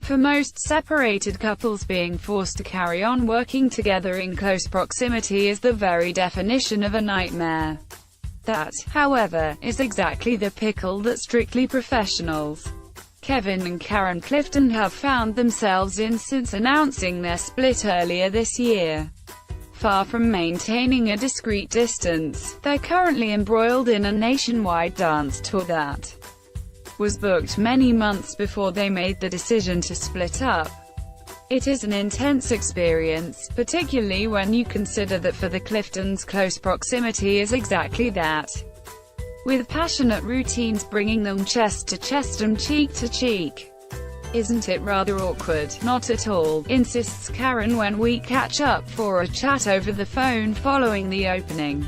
For most separated couples, being forced to carry on working together in close proximity is the very definition of a nightmare. That, however, is exactly the pickle that strictly professionals Kevin and Karen Clifton have found themselves in since announcing their split earlier this year. Far from maintaining a discreet distance, they're currently embroiled in a nationwide dance tour that was booked many months before they made the decision to split up. It is an intense experience, particularly when you consider that for the Cliftons close proximity is exactly that. With passionate routines bringing them chest to chest and cheek to cheek. Isn't it rather awkward? Not at all, insists Karen when we catch up for a chat over the phone following the opening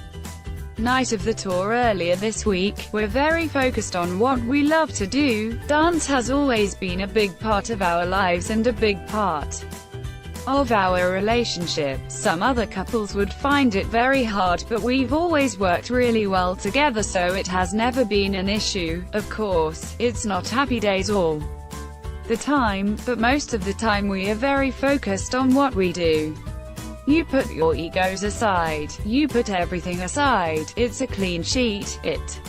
night of the tour earlier this week. We're very focused on what we love to do. Dance has always been a big part of our lives and a big part of our relationship. Some other couples would find it very hard, but we've always worked really well together, so it has never been an issue. Of course, it's not happy days all the time, but most of the time we are very focused on what we do. You put your egos aside. You put everything aside. It's a clean sheet. It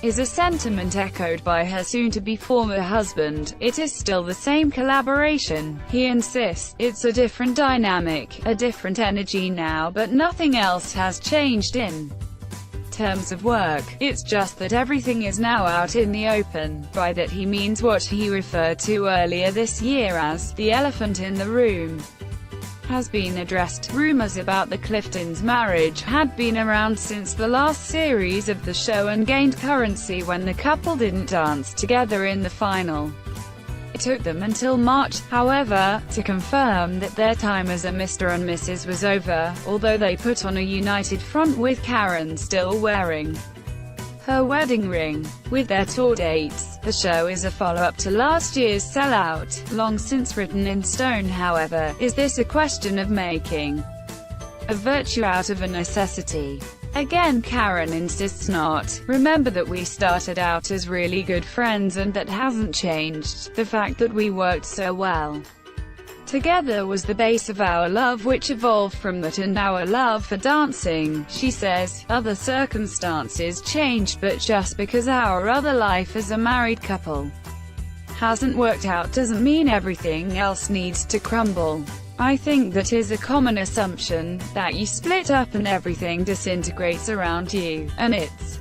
is a sentiment echoed by her soon-to-be former husband. It is still the same collaboration, he insists. It's a different dynamic, a different energy now, but nothing else has changed in terms of work. It's just that everything is now out in the open. By that he means what he referred to earlier this year as the elephant in the room has been addressed. Rumors about the Cliftons' marriage had been around since the last series of the show and gained currency when the couple didn't dance together in the final. It took them until March, however, to confirm that their time as a Mr. and Mrs. was over, although they put on a united front with Karen still wearing her wedding ring. With their tour dates, the show is a follow-up to last year's sellout, long since written in stone. However, is this a question of making a virtue out of a necessity? Again, Karen insists not. Remember that we started out as really good friends and that hasn't changed. The fact that we worked so well together was the base of our love, which evolved from that and our love for dancing, she says. Other circumstances changed, but just because our other life as a married couple hasn't worked out doesn't mean everything else needs to crumble. I think that is a common assumption, that you split up and everything disintegrates around you, and it's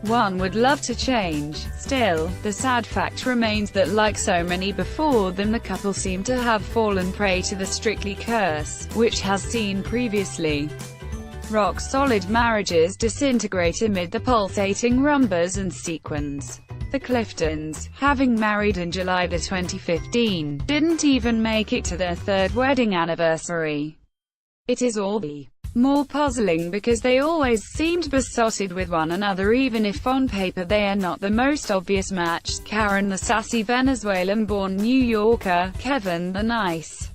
one would love to change. Still, the sad fact remains that like so many before them, the couple seem to have fallen prey to the strictly curse, which has seen previously rock-solid marriages disintegrate amid the pulsating rumbas and sequins. The Cliftons, having married in July 2015, didn't even make it to their third wedding anniversary. It is all the more puzzling because they always seemed besotted with one another, even if on paper they are not the most obvious match. Karen the sassy Venezuelan-born New Yorker, Kevin the nice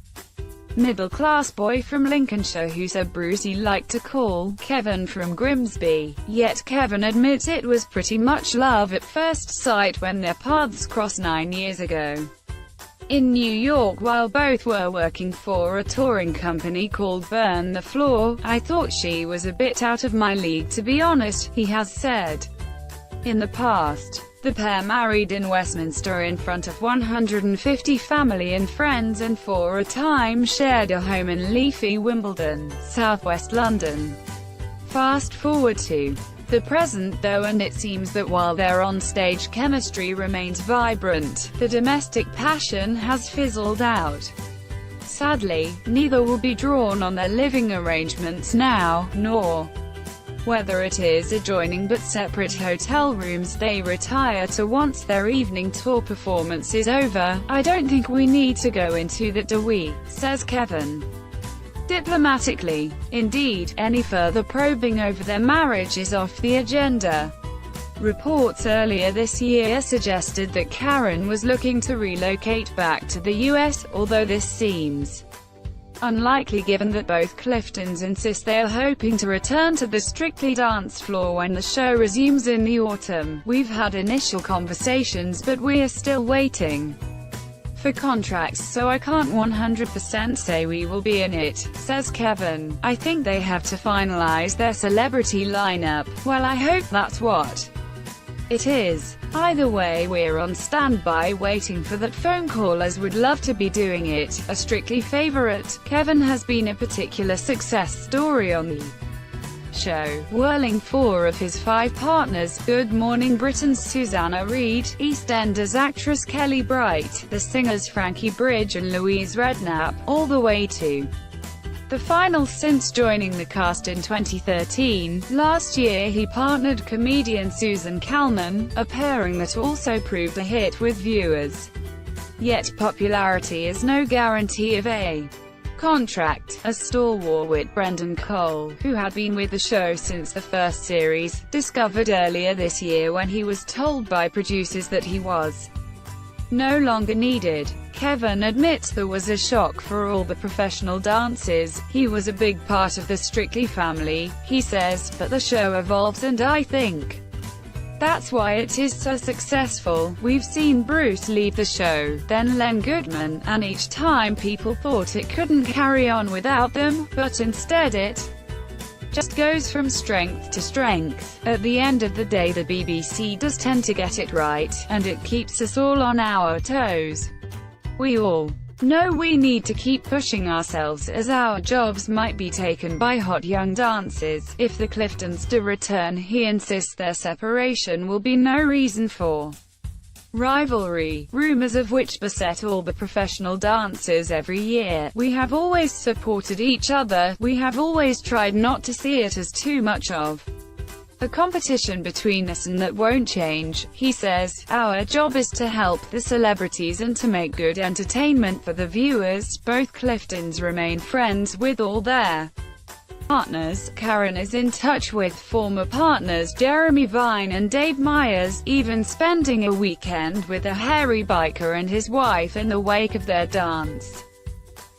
middle-class boy from Lincolnshire who Sir Brucey liked to call Kevin from Grimsby. Yet Kevin admits it was pretty much love at first sight when their paths crossed 9 years ago in New York while both were working for a touring company called Burn the Floor. I thought she was a bit out of my league, to be honest, he has said. In the past, the pair married in Westminster in front of 150 family and friends and for a time shared a home in leafy Wimbledon, southwest London. Fast forward to the present though, and it seems that while their on-stage chemistry remains vibrant, the domestic passion has fizzled out. Sadly, neither will be drawn on their living arrangements now, nor whether it is adjoining but separate hotel rooms they retire to once their evening tour performance is over. I don't think we need to go into that, do we? Says Kevin diplomatically. Indeed, any further probing over their marriage is off the agenda. Reports earlier this year suggested that Karen was looking to relocate back to the US, although this seems unlikely given that both Cliftons insist they are hoping to return to the Strictly dance floor when the show resumes in the autumn. We've had initial conversations, but we are still waiting for contracts, so I can't 100% say we will be in it, says Kevin. I think they have to finalize their celebrity lineup. Well, I hope that's what it is. Either way, we're on standby waiting for that phone call, as would love to be doing it. A Strictly favorite, Kevin has been a particular success story on the show, whirling 4 of his 5 partners: Good Morning Britain's Susanna Reid, EastEnders actress Kelly Bright, the singers Frankie Bridge and Louise Redknapp, all the way to the final since joining the cast in 2013. Last year he partnered comedian Susan Calman, a pairing that also proved a hit with viewers. Yet popularity is no guarantee of a contract, as stalwart Brendan Cole, who had been with the show since the first series, discovered earlier this year when he was told by producers that he was no longer needed. Kevin admits there was a shock for all the professional dancers. He was a big part of the Strictly family, he says, but the show evolves and I think that's why it is so successful. We've seen Bruce leave the show, then Len Goodman, and each time people thought it couldn't carry on without them, but instead it just goes from strength to strength. At the end of the day, the BBC does tend to get it right, and it keeps us all on our toes. We all know we need to keep pushing ourselves, as our jobs might be taken by hot young dancers. If the Cliftons do return, he insists their separation will be no reason for rivalry, rumors of which beset all the professional dancers every year. We have always supported each other, we have always tried not to see it as too much of a competition between us, and that won't change, he says. Our job is to help the celebrities and to make good entertainment for the viewers. Both Cliftons remain friends with all their partners. Karen is in touch with former partners Jeremy Vine and Dave Meyers, even spending a weekend with a hairy biker and his wife in the wake of their dance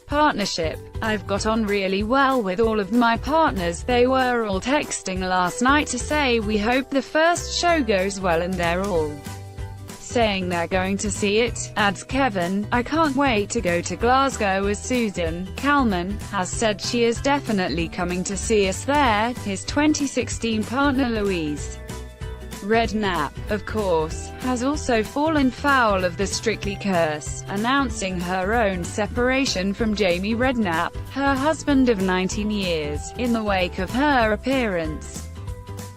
partnership. I've got on really well with all of my partners. They were all texting last night to say we hope the first show goes well, and they're all saying they're going to see it, adds Kevin. I can't wait to go to Glasgow, as Susan Calman has said she is definitely coming to see us there. His 2016 partner Louise Redknapp, of course, has also fallen foul of the Strictly curse, announcing her own separation from Jamie Redknapp, her husband of 19 years, in the wake of her appearance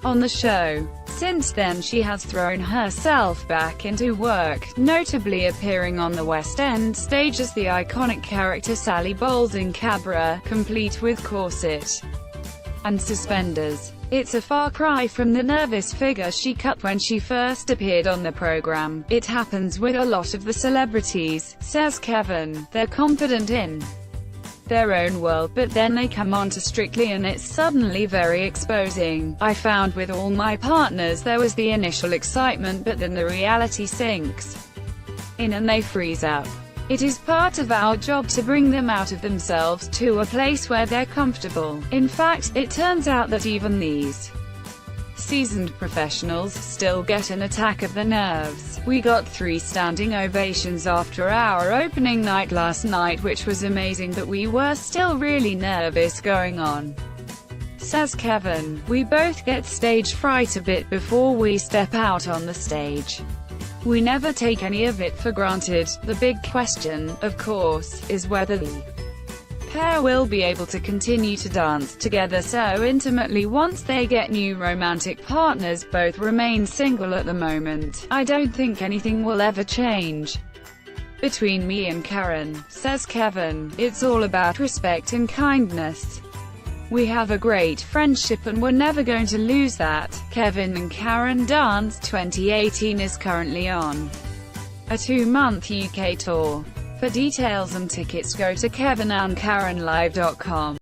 on the show. Since then she has thrown herself back into work, notably appearing on the West End stage as the iconic character Sally Bowles in Cabaret, complete with corset and suspenders. It's a far cry from the nervous figure she cut when she first appeared on the program. It happens with a lot of the celebrities, says Kevin. They're confident in their own world, but then they come on to Strictly and it's suddenly very exposing. I found with all my partners there was the initial excitement, but then the reality sinks in and they freeze up. It is part of our job to bring them out of themselves to a place where they're comfortable. In fact, it turns out that even these seasoned professionals still get an attack of the nerves. We got 3 standing ovations after our opening night last night, which was amazing, but we were still really nervous going on, says Kevin. We both get stage fright a bit before we step out on the stage. We never take any of it for granted. The big question, of course, is whether the pair will be able to continue to dance together so intimately once they get new romantic partners. Both remain single at the moment. I don't think anything will ever change between me and Karen, says Kevin. It's all about respect and kindness. We have a great friendship and we're never going to lose that. Kevin and Karen Dance 2018 is currently on a 2-month UK tour. For details and tickets go to kevinandkarenlive.com.